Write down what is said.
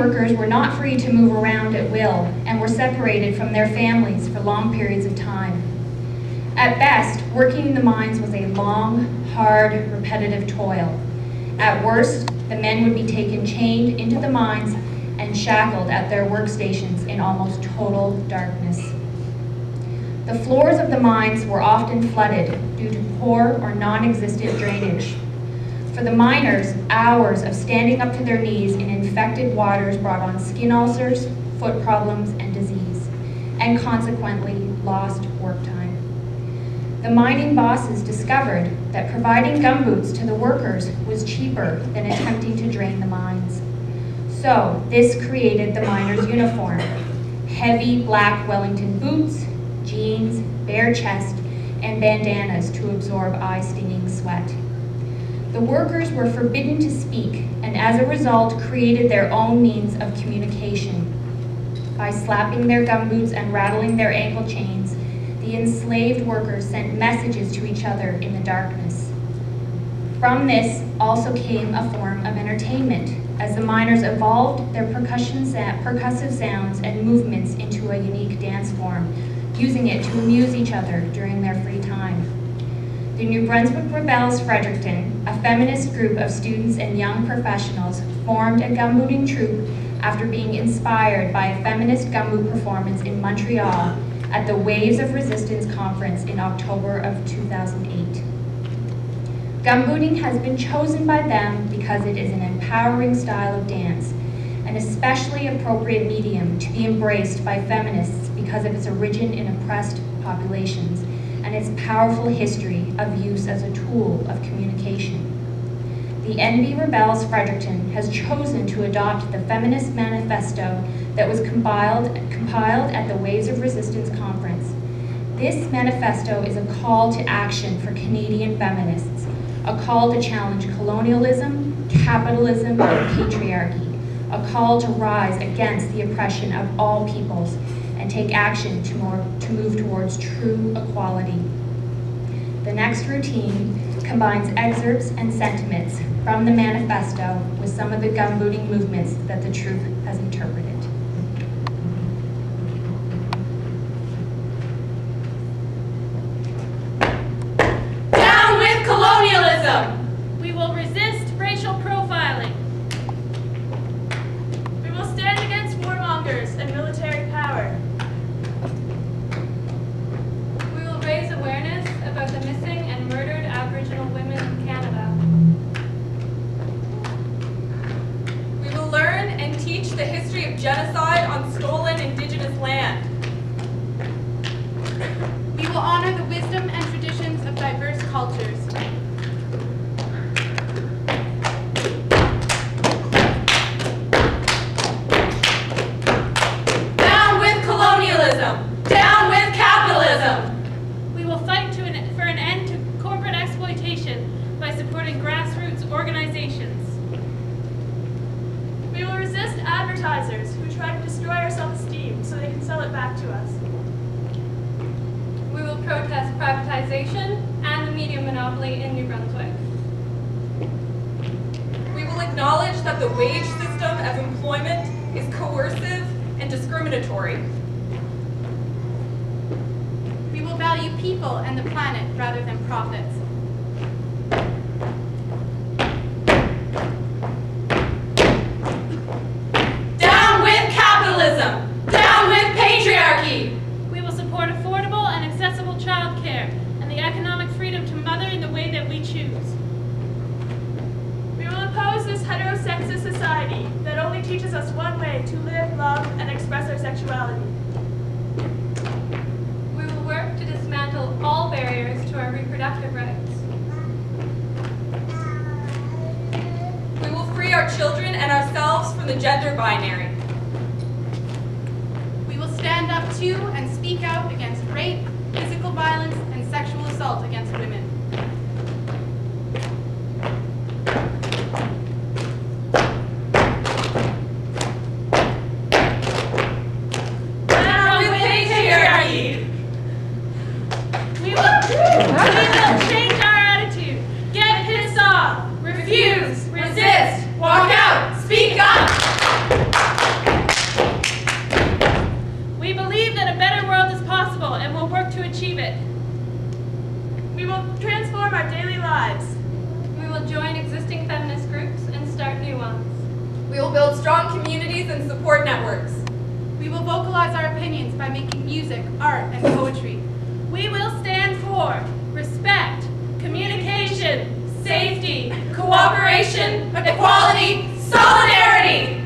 workers were not free to move around at will and were separated from their families for long periods of time. At best, working in the mines was a long, hard, repetitive toil. At worst, the men would be taken chained into the mines and shackled at their workstations in almost total darkness. The floors of the mines were often flooded due to poor or non-existent drainage. For the miners, hours of standing up to their knees in infected waters brought on skin ulcers, foot problems, and disease, and consequently lost work time. The mining bosses discovered that providing gumboots to the workers was cheaper than attempting to drain the mines. So this created the miner's uniform: heavy black Wellington boots, jeans, bare chest, and bandanas to absorb eye-stinging sweat. The workers were forbidden to speak, and as a result created their own means of communication. By slapping their gumboots and rattling their ankle chains, the enslaved workers sent messages to each other in the darkness. From this also came a form of entertainment, as the miners evolved their percussive sounds and movements into a unique dance form, using it to amuse each other during their free time. The New Brunswick Rebelles Fredericton, a feminist group of students and young professionals, formed a gumbooting troupe after being inspired by a feminist gumboot performance in Montreal at the Waves of Resistance conference in October of 2008. Gumbooting has been chosen by them because it is an empowering style of dance, an especially appropriate medium to be embraced by feminists because of its origin in oppressed populations and its powerful history of use as a tool of communication. The UNB Rebelles Fredericton has chosen to adopt the feminist manifesto that was compiled at the Waves of Resistance conference. This manifesto is a call to action for Canadian feminists, a call to challenge colonialism, capitalism, and patriarchy, a call to rise against the oppression of all peoples and take action to move towards true equality. The next routine combines excerpts and sentiments from the manifesto with some of the gumbooting movements that the troupe has interpreted. Down with colonialism! We will resist racial profiling. We will stand against warmongers and military power. We will raise awareness about the missing and murdered Aboriginal women in Canada. We will learn and teach the history of genocide on stolen Indigenous land. We will honor the wisdom and traditions of diverse cultures. Down with colonialism! Down with capitalism! We will fight for an end to corporate exploitation by supporting grassroots organizations. We will resist advertisers who try to destroy our self-esteem so they can sell it back to us. We will protest privatization and the media monopoly in New Brunswick. We will acknowledge that the wage system of employment is coercive and discriminatory. We will value people and the planet rather than profits. Down with capitalism! Down with patriarchy! We will support affordable and accessible childcare and the economic freedom to mother in the way that we choose. We will oppose this heterosexist society that only teaches us one way to live, love, and express our sexuality. We will work to dismantle all barriers to our reproductive rights. We will free our children and ourselves from the gender binary. We will stand up to and speak out against rape, physical violence, and sexual assault against women. Down with patriarchy! We will change our attitude. Get pissed off. Refuse, resist, walk out, speak up! networks. We will vocalize our opinions by making music, art, and poetry. We will stand for respect, communication, safety, Cooperation, equality, solidarity.